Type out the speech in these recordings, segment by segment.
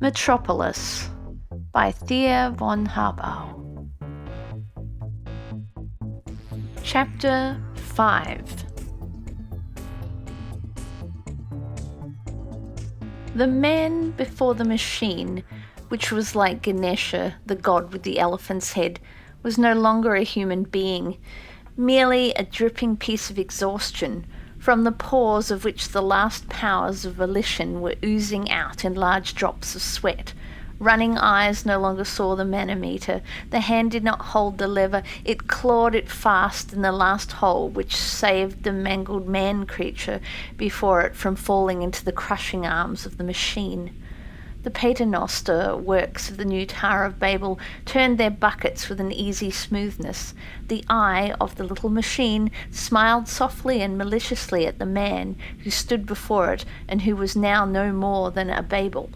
Metropolis by Thea Von Harbou. Chapter 5. The man before the machine, which was like Ganesha, the god with the elephant's head, was no longer a human being, merely a dripping piece of exhaustion, from the pores of which the last powers of volition were oozing out in large drops of sweat. Running eyes no longer saw the manometer. The hand did not hold the lever. It clawed it fast in the last hole which saved the mangled man-creature before it from falling into the crushing arms of the machine. The paternoster works of the new Tower of Babel turned their buckets with an easy smoothness. The eye of the little machine smiled softly and maliciously at the man who stood before it and who was now no more than a Babel.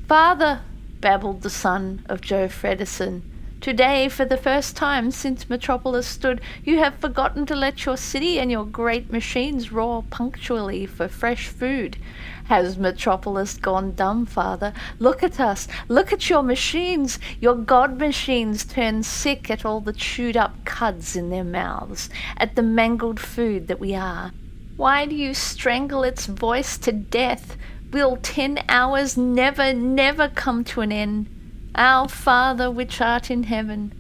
"Father," babbled the son of Joe Fredison, "today, for the first time since Metropolis stood, you have forgotten to let your city and your great machines roar punctually for fresh food. Has Metropolis gone dumb, father? Look at us. Look at your machines. Your god machines turn sick at all the chewed-up cuds in their mouths, at the mangled food that we are. Why do you strangle its voice to death? Will 10 hours never, never come to an end? Our Father which art in heaven."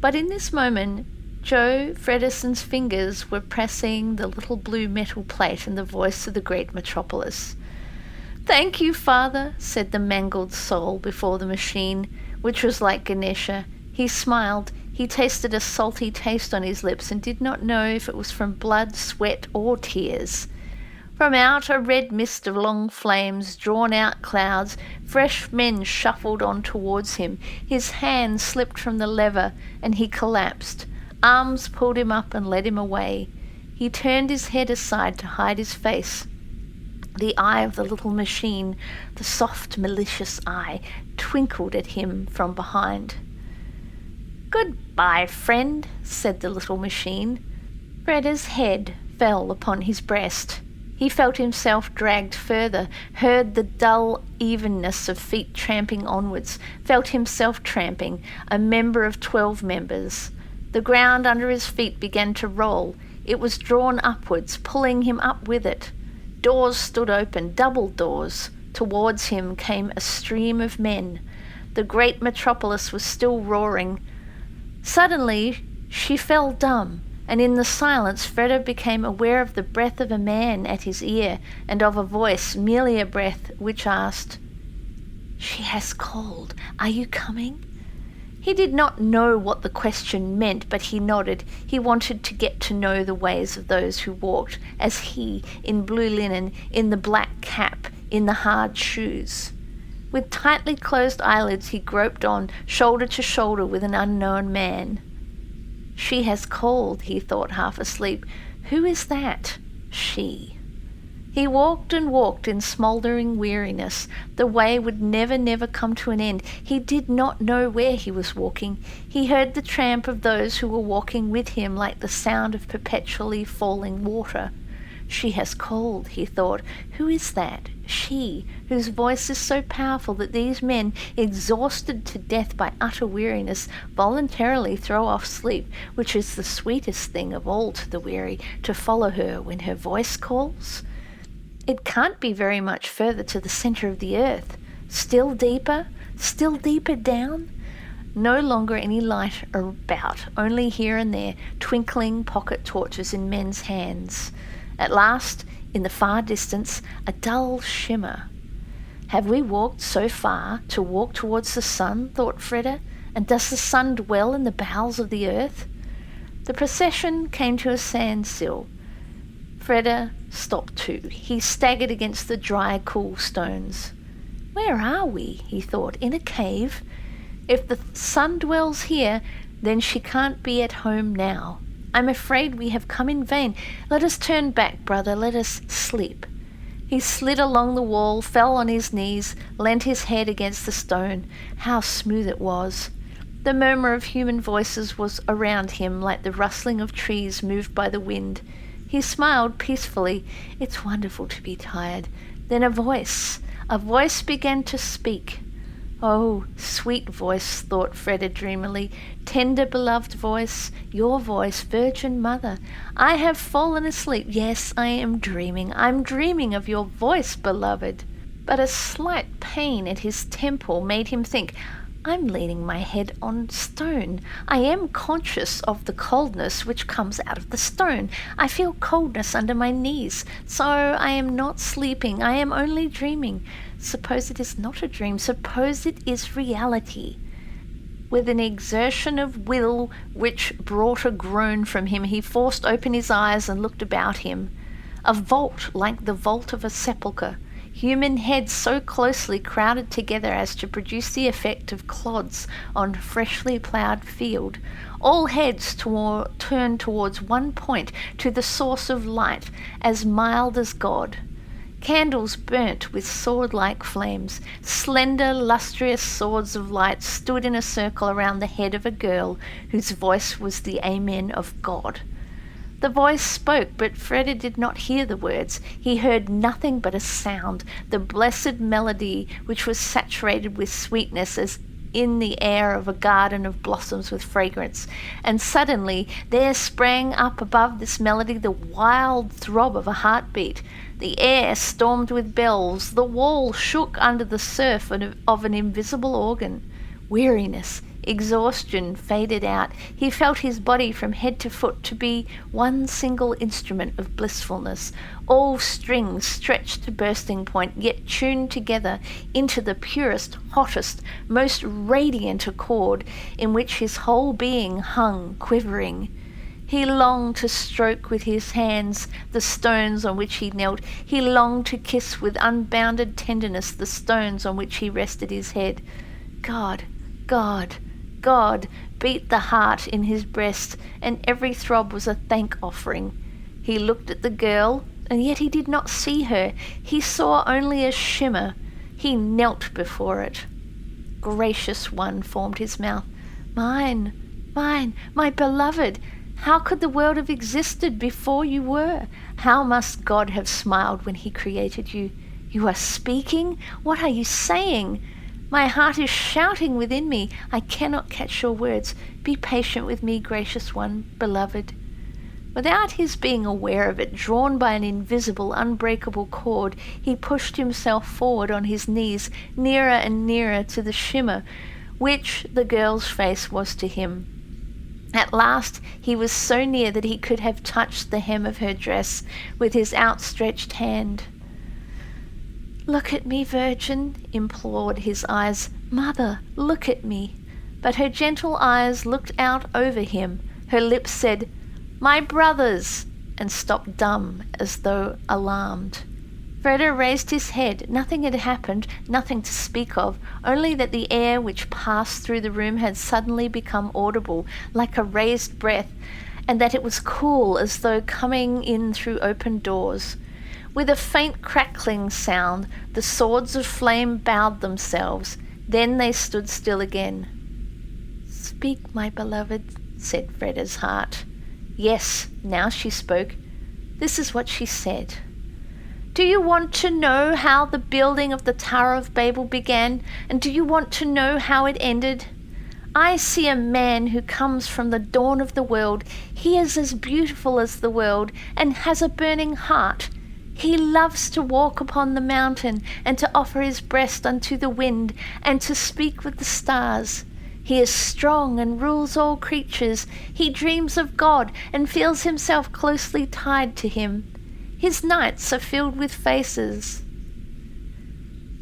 But in this moment, Joe Fredison's fingers were pressing the little blue metal plate in the voice of the great Metropolis. "Thank you, Father," said the mangled soul before the machine, which was like Ganesha. He smiled. He tasted a salty taste on his lips and did not know if it was from blood, sweat, or tears. From out a red mist of long flames, drawn-out clouds, fresh men shuffled on towards him. His hand slipped from the lever, and he collapsed. Arms pulled him up and led him away. He turned his head aside to hide his face. The eye of the little machine, the soft, malicious eye, twinkled at him from behind. "Goodbye, friend," said the little machine. Freda's head fell upon his breast. He felt himself dragged further, heard the dull evenness of feet tramping onwards, felt himself tramping, a member of 12 members. The ground under his feet began to roll. It was drawn upwards, pulling him up with it. Doors stood open, double doors. Towards him came a stream of men. The great Metropolis was still roaring. Suddenly, she fell dumb, and in the silence Freda became aware of the breath of a man at his ear, and of a voice, merely a breath, which asked, "She has called. Are you coming?" He did not know what the question meant, but he nodded. He wanted to get to know the ways of those who walked, as he, in blue linen, in the black cap, in the hard shoes. With tightly closed eyelids he groped on, shoulder to shoulder with an unknown man. "She has called," he thought, half asleep. "Who is that? She." He walked and walked in smouldering weariness. The way would never, never come to an end. He did not know where he was walking. He heard the tramp of those who were walking with him like the sound of perpetually falling water. "She has called," he thought. "Who is that? She, whose voice is so powerful that these men, exhausted to death by utter weariness, voluntarily throw off sleep, which is the sweetest thing of all to the weary, to follow her when her voice calls? It can't be very much further to the centre of the earth. Still deeper down? No longer any light about, only here and there twinkling pocket torches in men's hands. At last, in the far distance, a dull shimmer. Have we walked so far to walk towards the sun, thought Freda, and does the sun dwell in the bowels of the earth? The procession came to a standstill. Freda stopped too. He staggered against the dry, cool stones. "Where are we?" he thought. "In a cave? If the sun dwells here, then she can't be at home now. I'm afraid we have come in vain. Let us turn back, brother. Let us sleep." He slid along the wall, fell on his knees, leant his head against the stone. How smooth it was. The murmur of human voices was around him like the rustling of trees moved by the wind. He smiled peacefully. It's wonderful to be tired. Then a voice A voice began to speak. Oh, sweet voice, thought Freda dreamily, tender beloved voice, your voice, Virgin Mother. I have fallen asleep. Yes, I am dreaming. I'm dreaming of your voice, beloved. But a slight pain at his temple made him think, I'm leaning my head on stone. I am conscious of the coldness which comes out of the stone. I feel coldness under my knees. So I am not sleeping. I am only dreaming. Suppose it is not a dream. Suppose it is reality. With an exertion of will which brought a groan from him, he forced open his eyes and looked about him. A vault like the vault of a sepulchre. Human heads so closely crowded together as to produce the effect of clods on freshly ploughed field. All heads turned towards one point, to the source of light, as mild as God. Candles burnt with sword-like flames. Slender, lustrous swords of light stood in a circle around the head of a girl whose voice was the Amen of God. The voice spoke, but Freda did not hear the words. He heard nothing but a sound, the blessed melody which was saturated with sweetness as in the air of a garden of blossoms with fragrance. And suddenly there sprang up above this melody the wild throb of a heartbeat. The air stormed with bells. The wall shook under the surf of an invisible organ. Weariness, exhaustion faded out. He felt his body from head to foot to be one single instrument of blissfulness, all strings stretched to bursting point, yet tuned together into the purest, hottest, most radiant accord in which his whole being hung quivering. He longed to stroke with his hands the stones on which he knelt. He longed to kiss with unbounded tenderness the stones on which he rested his head. God, God, God beat the heart in his breast, and every throb was a thank offering. He looked at the girl, and yet he did not see her. He saw only a shimmer. He knelt before it. Gracious one, formed his mouth. Mine, mine, my beloved, how could the world have existed before you were? How must God have smiled when he created you? You are speaking? What are you saying? My heart is shouting within me. I cannot catch your words. Be patient with me, gracious one, beloved. Without his being aware of it, drawn by an invisible, unbreakable cord, he pushed himself forward on his knees, nearer and nearer to the shimmer, which the girl's face was to him. At last he was so near that he could have touched the hem of her dress with his outstretched hand. Look at me, Virgin, implored his eyes. Mother, look at me. But her gentle eyes looked out over him. Her lips said, My brothers, and stopped dumb as though alarmed. Freda raised his head. Nothing had happened, nothing to speak of, only that the air which passed through the room had suddenly become audible, like a raised breath, and that it was cool as though coming in through open doors. With a faint crackling sound, the swords of flame bowed themselves. Then they stood still again. Speak, my beloved, said Freda's heart. Yes, now she spoke. This is what she said. Do you want to know how the building of the Tower of Babel began? And do you want to know how it ended? I see a man who comes from the dawn of the world. He is as beautiful as the world and has a burning heart. He loves to walk upon the mountain and to offer his breast unto the wind and to speak with the stars. He is strong and rules all creatures. He dreams of God and feels himself closely tied to him. His nights are filled with faces.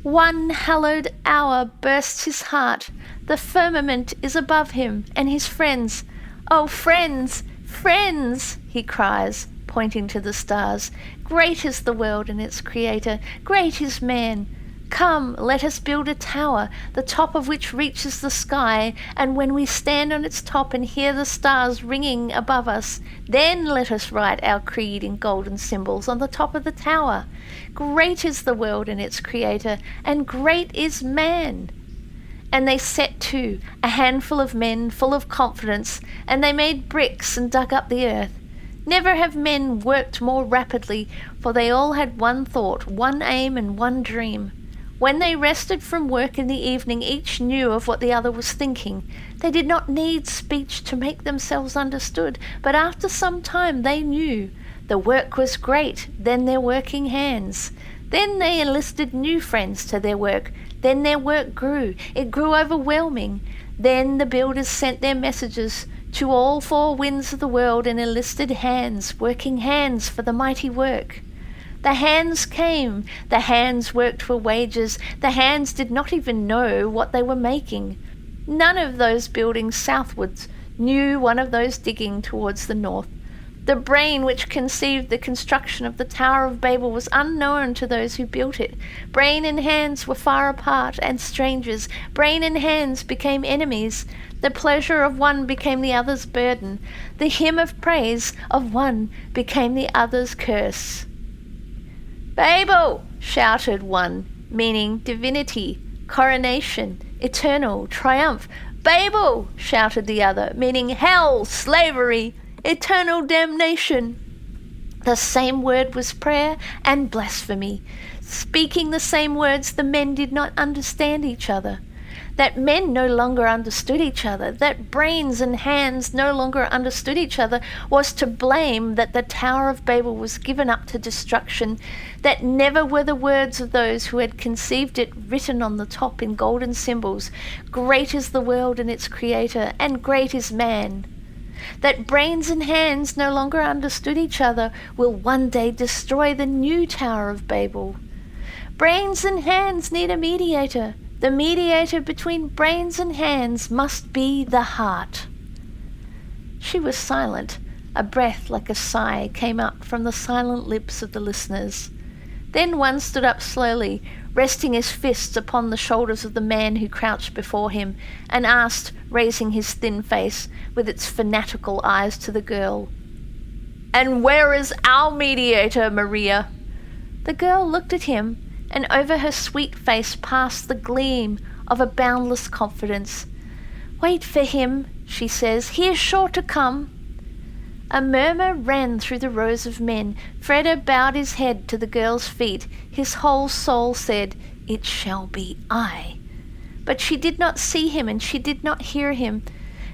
One hallowed hour bursts his heart. The firmament is above him and his friends. Oh, friends, friends, he cries, pointing to the stars. Great is the world and its creator. Great is man. Come, let us build a tower, the top of which reaches the sky, and when we stand on its top and hear the stars ringing above us, then let us write our creed in golden symbols on the top of the tower. Great is the world and its creator, and great is man. And they set to, a handful of men full of confidence, and they made bricks and dug up the earth. Never have men worked more rapidly, for they all had one thought, one aim, and one dream. When they rested from work in the evening, each knew of what the other was thinking. They did not need speech to make themselves understood, but after some time they knew. The work was great, then their working hands. Then they enlisted new friends to their work. Then their work grew. It grew overwhelming. Then the builders sent their messages to all four winds of the world and enlisted hands, working hands for the mighty work. The hands came. The hands worked for wages. The hands did not even know what they were making. None of those building southwards knew one of those digging towards the north. The brain which conceived the construction of the Tower of Babel was unknown to those who built it. Brain and hands were far apart and strangers. Brain and hands became enemies. The pleasure of one became the other's burden. The hymn of praise of one became the other's curse. Babel! Shouted one, meaning divinity, coronation, eternal, triumph. Babel! Shouted the other, meaning hell, slavery, eternal damnation. The same word was prayer and blasphemy. Speaking the same words, the men did not understand each other. That men no longer understood each other, that brains and hands no longer understood each other, was to blame that the Tower of Babel was given up to destruction, that never were the words of those who had conceived it written on the top in golden symbols, "Great is the world and its creator, and great is man." That brains and hands no longer understood each other will one day destroy the new Tower of Babel. Brains and hands need a mediator. The mediator between brains and hands must be the heart. She was silent. A breath like a sigh came up from the silent lips of the listeners. Then one stood up slowly, resting his fists upon the shoulders of the man who crouched before him, and asked, raising his thin face with its fanatical eyes to the girl, "And where is our mediator, Maria?" The girl looked at him, and over her sweet face passed the gleam of a boundless confidence. "Wait for him," she says. "He is sure to come." A murmur ran through the rows of men. Freda bowed his head to the girl's feet. His whole soul said, "It shall be I." But she did not see him, and she did not hear him.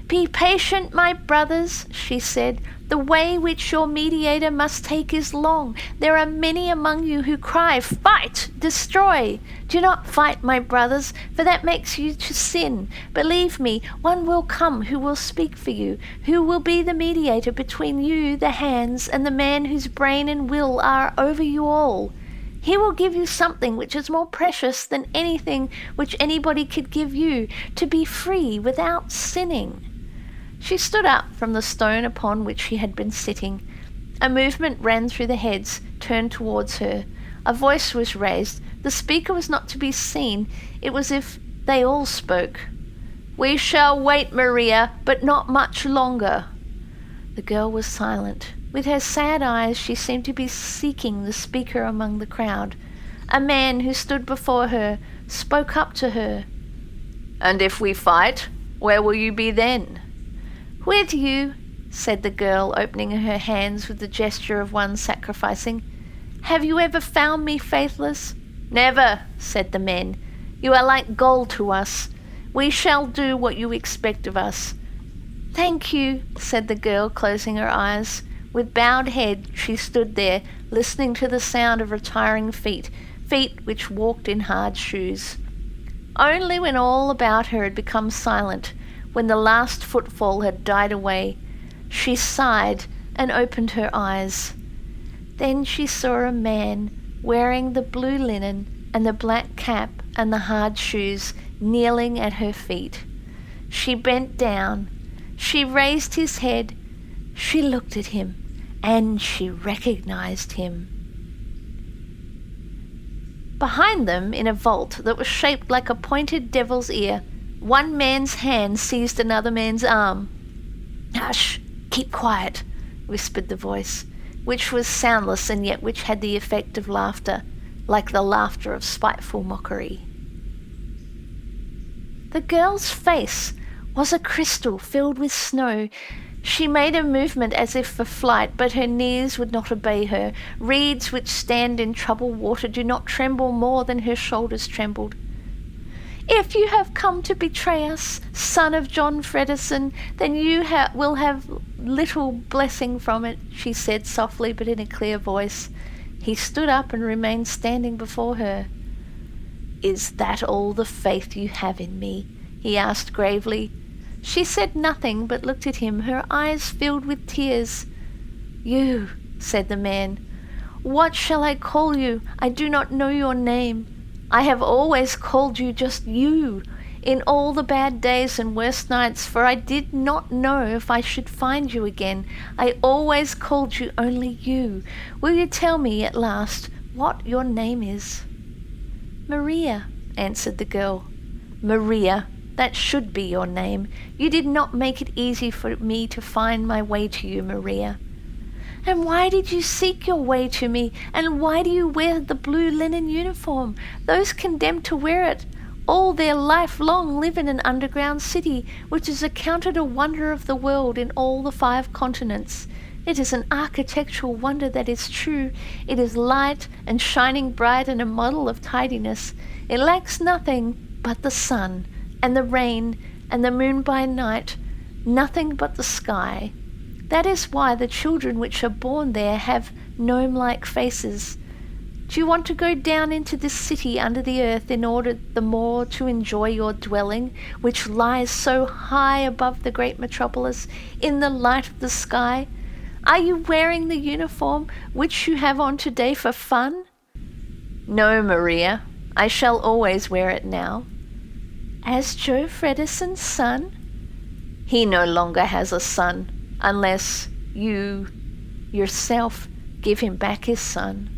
"Be patient, my brothers," she said. "The way which your mediator must take is long. There are many among you who cry, 'Fight! Destroy!' Do not fight, my brothers, for that makes you to sin. Believe me, one will come who will speak for you, who will be the mediator between you, the hands, and the man whose brain and will are over you all. He will give you something which is more precious than anything which anybody could give you, to be free without sinning." She stood up from the stone upon which she had been sitting. A movement ran through the heads, turned towards her. A voice was raised. The speaker was not to be seen. It was as if they all spoke. "We shall wait, Maria, but not much longer." The girl was silent. With her sad eyes she seemed to be seeking the speaker among the crowd. A man who stood before her spoke up to her. "And if we fight, where will you be then?" "With you," said the girl, opening her hands with the gesture of one sacrificing. "Have you ever found me faithless?" "Never," said the men. "You are like gold to us. We shall do what you expect of us." "Thank you," said the girl, closing her eyes. With bowed head she stood there, listening to the sound of retiring feet, feet which walked in hard shoes. Only when all about her had become silent, when the last footfall had died away, she sighed and opened her eyes. Then she saw a man wearing the blue linen and the black cap and the hard shoes kneeling at her feet. She bent down. She raised his head. She looked at him, and she recognized him. Behind them, in a vault that was shaped like a pointed devil's ear, one man's hand seized another man's arm. "Hush! Keep quiet," whispered the voice, which was soundless and yet which had the effect of laughter, like the laughter of spiteful mockery. The girl's face was a crystal filled with snow. She made a movement as if for flight, but her knees would not obey her. Reeds which stand in troubled water do not tremble more than her shoulders trembled. "If you have come to betray us, son of John Fredison, then you will have little blessing from it," she said softly but in a clear voice. He stood up and remained standing before her. "Is that all the faith you have in me?" he asked gravely. She said nothing but looked at him, her eyes filled with tears. "You," said the man. "What shall I call you? I do not know your name. I have always called you just you, in all the bad days and worst nights, for I did not know if I should find you again. I always called you only you. Will you tell me at last what your name is?" "Maria," answered the girl. "Maria, that should be your name. You did not make it easy for me to find my way to you, Maria." "And why did you seek your way to me? And why do you wear the blue linen uniform? Those condemned to wear it all their life long live in an underground city, which is accounted a wonder of the world in all the 5 continents. It is an architectural wonder that is true. It is light and shining bright and a model of tidiness. It lacks nothing but the sun and the rain and the moon by night, nothing but the sky. That is why the children which are born there have gnome-like faces. Do you want to go down into this city under the earth in order the more to enjoy your dwelling, which lies so high above the great Metropolis, in the light of the sky? Are you wearing the uniform which you have on today for fun?" "No, Maria, I shall always wear it now." "As Joe Fredison's son?" "He no longer has a son, unless you yourself give him back his son."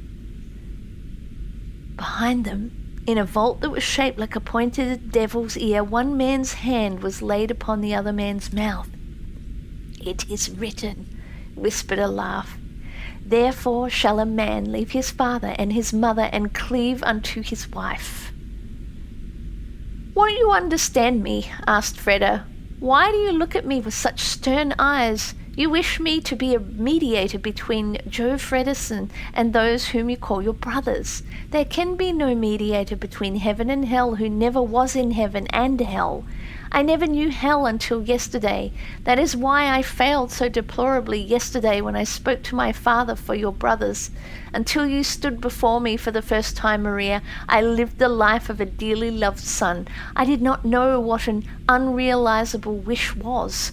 Behind them, in a vault that was shaped like a pointed devil's ear, one man's hand was laid upon the other man's mouth. "It is written," whispered a laugh, "therefore shall a man leave his father and his mother and cleave unto his wife." "Won't you understand me?" asked Freda. "Why do you look at me with such stern eyes? You wish me to be a mediator between Joe Fredison and those whom you call your brothers. There can be no mediator between heaven and hell who never was in heaven and hell. I never knew hell until yesterday. That is why I failed so deplorably yesterday when I spoke to my father for your brothers. Until you stood before me for the first time, Maria, I lived the life of a dearly loved son. I did not know what an unrealizable wish was.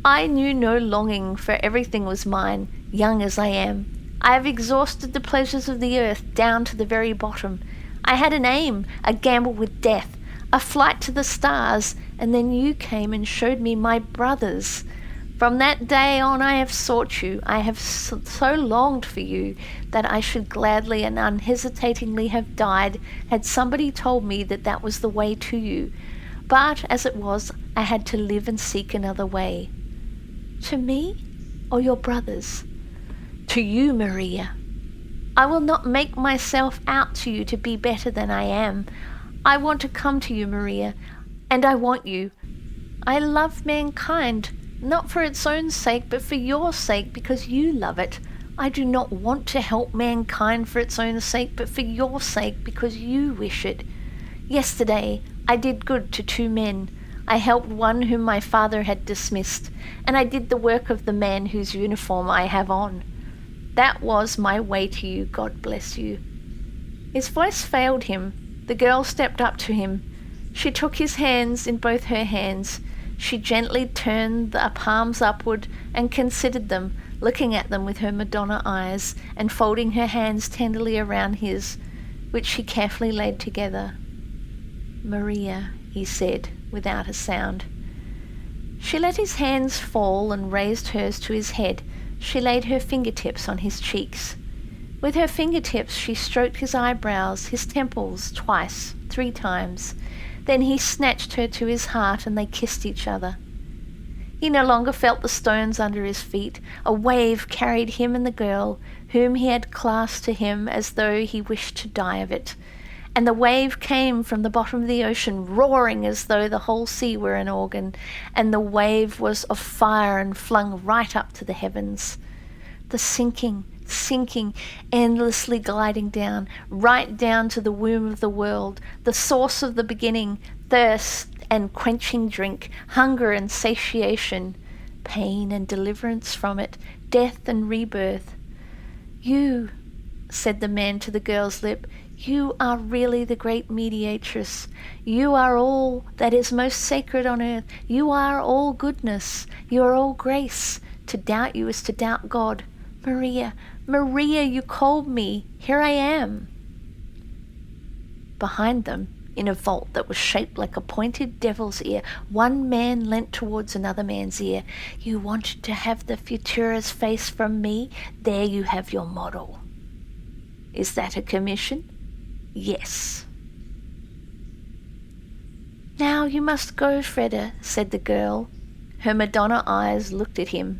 I knew no longing, for everything was mine, young as I am. I have exhausted the pleasures of the earth down to the very bottom. I had an aim, a gamble with death, a flight to the stars, and then you came and showed me my brothers. From that day on I have sought you. I have so longed for you that I should gladly and unhesitatingly have died had somebody told me that that was the way to you. But as it was, I had to live and seek another way." "To me or your brothers?" "To you, Maria. I will not make myself out to you to be better than I am. I want to come to you, Maria, and I want you. I love mankind, not for its own sake, but for your sake, because you love it. I do not want to help mankind for its own sake, but for your sake, because you wish it. Yesterday I did good to 2 men. I helped one whom my father had dismissed, and I did the work of the man whose uniform I have on. That was my way to you, God bless you." His voice failed him. The girl stepped up to him. She took his hands in both her hands. She gently turned the palms upward and considered them, looking at them with her Madonna eyes, and folding her hands tenderly around his, which she carefully laid together. "Maria," he said, without a sound. She let his hands fall and raised hers to his head. She laid her fingertips on his cheeks. With her fingertips she stroked his eyebrows, his temples, twice, 3 times. Then he snatched her to his heart and they kissed each other. He no longer felt the stones under his feet. A wave carried him and the girl, whom he had clasped to him as though he wished to die of it. and the wave came from the bottom of the ocean, roaring as though the whole sea were an organ, and the wave was of fire and flung right up to the heavens. The sinking, endlessly gliding down, right down to the womb of the world, the source of the beginning, thirst and quenching drink, hunger and satiation, pain and deliverance from it, death and rebirth. You, said the man to the girl's lip, you are really the great mediatress. You are all that is most sacred on earth. You are all goodness. You are all grace. To doubt you is to doubt God. Maria, Maria, you called me. Here I am. Behind them, in a vault that was shaped like a pointed devil's ear, one man leant towards another man's ear. You wanted to have the Futura's face from me? There you have your model. Is that a commission? Yes. Now you must go, Freda, said the girl. Her Madonna eyes looked at him.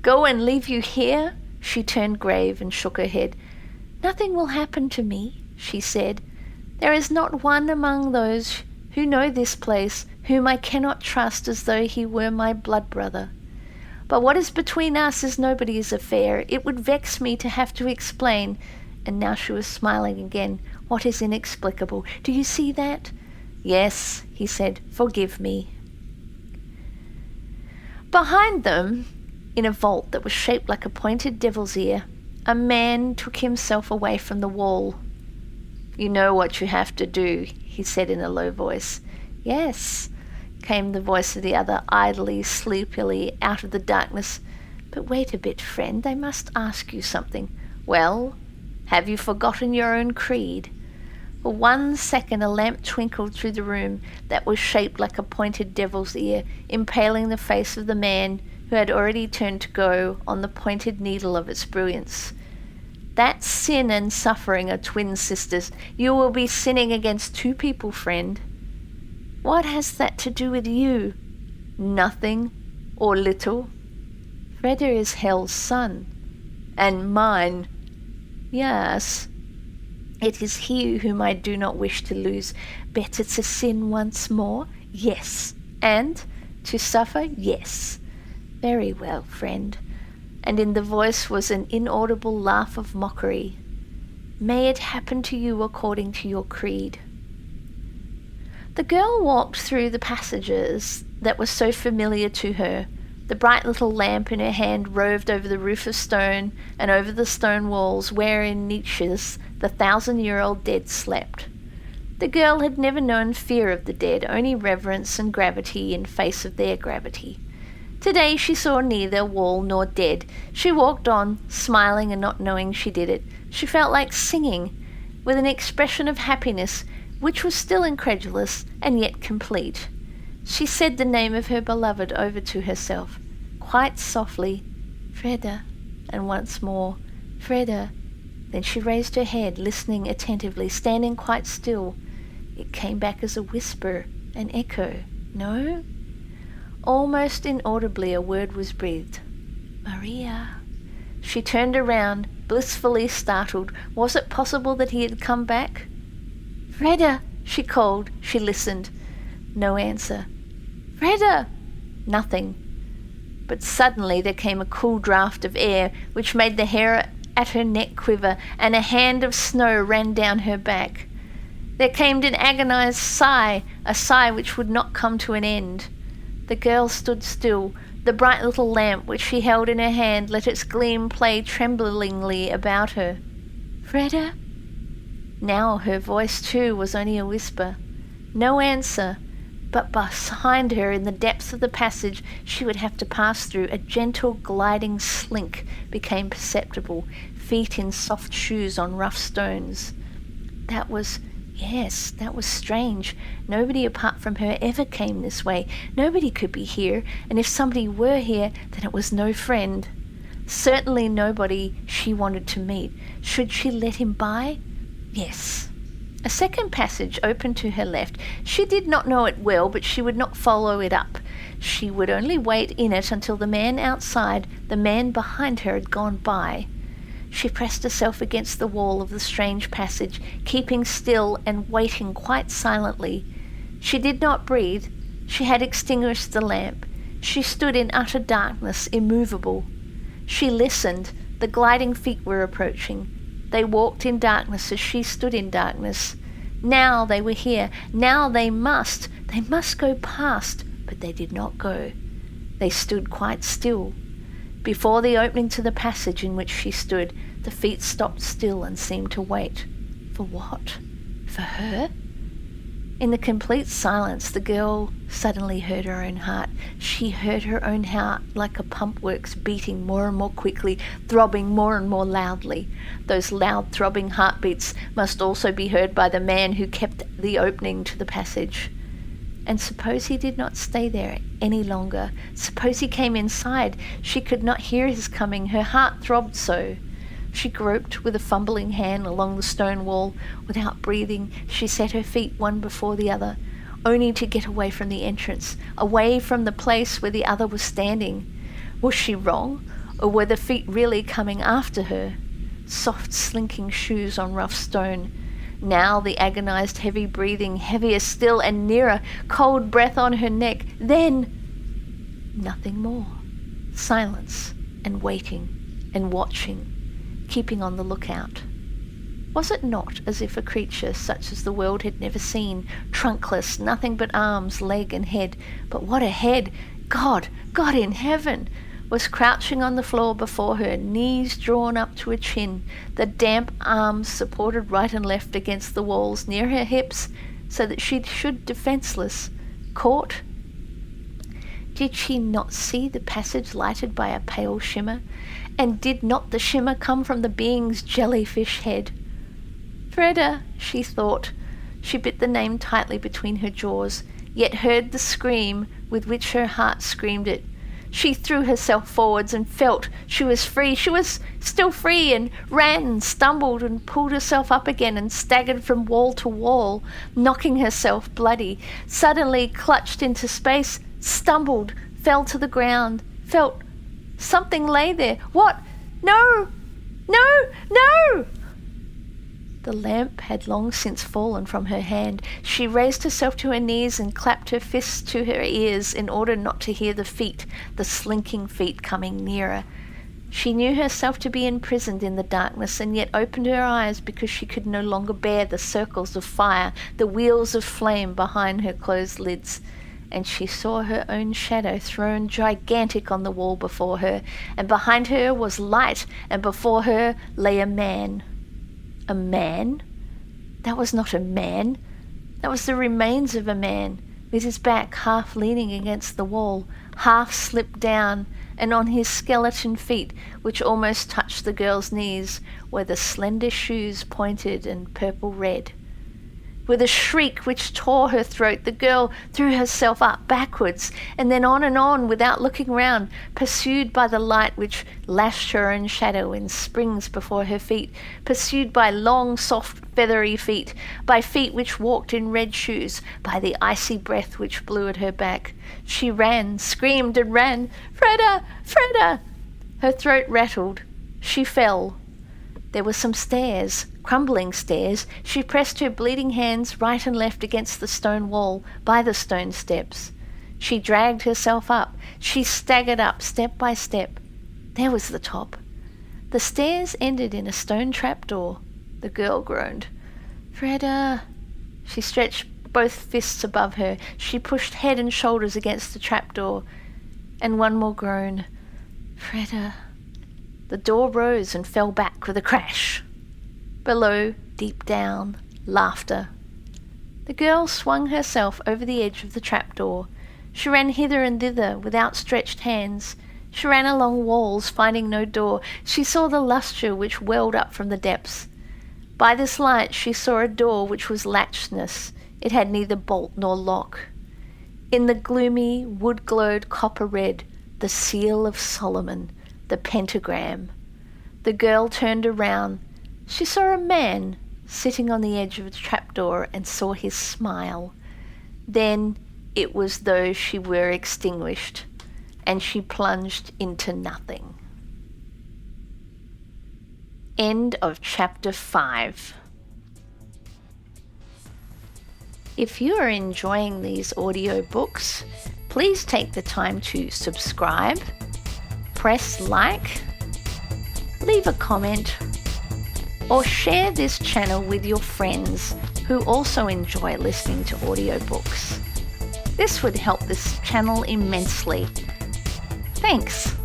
Go and leave you here? She turned grave and shook her head. Nothing will happen to me, she said. There is not one among those who know this place whom I cannot trust as though he were my blood brother. But what is between us is nobody's affair. It would vex me to have to explain. And now she was smiling again. What is inexplicable? Do you see that? Yes, he said. Forgive me. Behind them, in a vault that was shaped like a pointed devil's ear, a man took himself away from the wall. You know what you have to do, he said in a low voice. Yes, came the voice of the other, idly, sleepily, out of the darkness. But wait a bit, friend, I must ask you something. Well, have you forgotten your own creed? For 1 second a lamp twinkled through the room that was shaped like a pointed devil's ear, impaling the face of the man who had already turned to go on the pointed needle of its brilliance. That sin and suffering are twin sisters. You will be sinning against two people, friend. What has that to do with you? Nothing, or little. Freda is Hell's son, and mine. Yes, it is he whom I do not wish to lose. Better to sin once more? Yes. And to suffer? Yes. Very well, friend. And in the voice was an inaudible laugh of mockery. May it happen to you according to your creed. The girl walked through the passages that were so familiar to her. The bright little lamp in her hand roved over the roof of stone and over the stone walls where in niches the 1,000-year-old dead slept. The girl had never known fear of the dead, only reverence and gravity in face of their gravity. Today she saw neither wall nor dead. She walked on, smiling and not knowing she did it. She felt like singing, with an expression of happiness which was still incredulous and yet complete. She said the name of her beloved over to herself, quite softly, Freda, and once more, Freda. Then she raised her head, listening attentively, standing quite still. It came back as a whisper, an echo. No? Almost inaudibly a word was breathed. Maria. She turned around, blissfully startled. Was it possible that he had come back? Freda, she called. She listened. No answer. Freda! Nothing. But suddenly there came a cool draught of air which made the hair at her neck quiver, and a hand of snow ran down her back. There came an agonized sigh, a sigh which would not come to an end. The girl stood still. The bright little lamp which she held in her hand let its gleam play tremblingly about her. Freda? Now her voice too was only a whisper. No answer, but behind her in the depths of the passage she would have to pass through, a gentle gliding slink became perceptible, feet in soft shoes on rough stones. That was strange. Nobody apart from her ever came this way. Nobody could be here, and if somebody were here, then it was no friend. Certainly nobody she wanted to meet. Should she let him by? Yes. A second passage opened to her left. She did not know it well, but she would not follow it up. She would only wait in it until the man outside, the man behind her, had gone by. She pressed herself against the wall of the strange passage, keeping still and waiting quite silently. She did not breathe. She had extinguished the lamp. She stood in utter darkness, immovable. She listened. The gliding feet were approaching. They walked in darkness as she stood in darkness. Now they were here. Now they must go past, but they did not go. They stood quite still. Before the opening to the passage in which she stood, the feet stopped still and seemed to wait. For what? For her? In the complete silence, the girl suddenly heard her own heart. She heard her own heart like a pump works, beating more and more quickly, throbbing more and more loudly. Those loud throbbing heartbeats must also be heard by the man who kept the opening to the passage. And suppose he did not stay there any longer? Suppose he came inside? She could not hear his coming. Her heart throbbed so. She groped with a fumbling hand along the stone wall. Without breathing, she set her feet one before the other, only to get away from the entrance, away from the place where the other was standing. Was she wrong, or were the feet really coming after her? Soft, slinking shoes on rough stone. Now the agonized heavy breathing, heavier still and nearer, cold breath on her neck. Then nothing more. Silence and waiting and watching, keeping on the lookout. Was it not as if a creature such as the world had never seen, trunkless, nothing but arms, leg and head, but what a head! God in heaven! Was crouching on the floor before her, knees drawn up to her chin, the damp arms supported right and left against the walls near her hips, so that she stood defenceless, caught. Did she not see the passage lighted by a pale shimmer? And did not the shimmer come from the being's jellyfish head? Freda, she thought. She bit the name tightly between her jaws, yet heard the scream with which her heart screamed it. She threw herself forwards and felt she was free. She was still free, and ran, stumbled and pulled herself up again and staggered from wall to wall, knocking herself bloody. Suddenly clutched into space, stumbled, fell to the ground, felt something lay there. What? No! No! No! The lamp had long since fallen from her hand. She raised herself to her knees and clapped her fists to her ears in order not to hear the feet, the slinking feet coming nearer. She knew herself to be imprisoned in the darkness, and yet opened her eyes because she could no longer bear the circles of fire, the wheels of flame behind her closed lids. And she saw her own shadow thrown gigantic on the wall before her, and behind her was light, and before her lay a man. A man? That was not a man. That was the remains of a man, with his back half leaning against the wall, half slipped down, and on his skeleton feet, which almost touched the girl's knees, were the slender shoes pointed and purple-red. With a shriek which tore her throat, the girl threw herself up backwards, and then on without looking round, pursued by the light which lashed her own shadow in springs before her feet, pursued by long, soft, feathery feet, by feet which walked in red shoes, by the icy breath which blew at her back. She ran, screamed and ran. "Freda! Freda!" Her throat rattled. She fell. There were some stairs, crumbling stairs. She pressed her bleeding hands right and left against the stone wall, by the stone steps. She dragged herself up. She staggered up step by step. There was the top. The stairs ended in a stone trapdoor. The girl groaned. "Freda!" She stretched both fists above her. She pushed head and shoulders against the trapdoor. And one more groan. "Freda!" The door rose and fell back with a crash. Below, deep down, laughter. The girl swung herself over the edge of the trapdoor. She ran hither and thither with outstretched hands. She ran along walls, finding no door. She saw the lustre which welled up from the depths. By this light she saw a door which was latchless. It had neither bolt nor lock. In the gloomy, wood-glowed copper red, the seal of Solomon, the pentagram. The girl turned around. She saw a man sitting on the edge of the trapdoor and saw his smile. Then it was though she were extinguished, and she plunged into nothing. End of Chapter 5. If you are enjoying these audiobooks, please take the time to subscribe, press like, leave a comment, or share this channel with your friends who also enjoy listening to audiobooks. This would help this channel immensely. Thanks.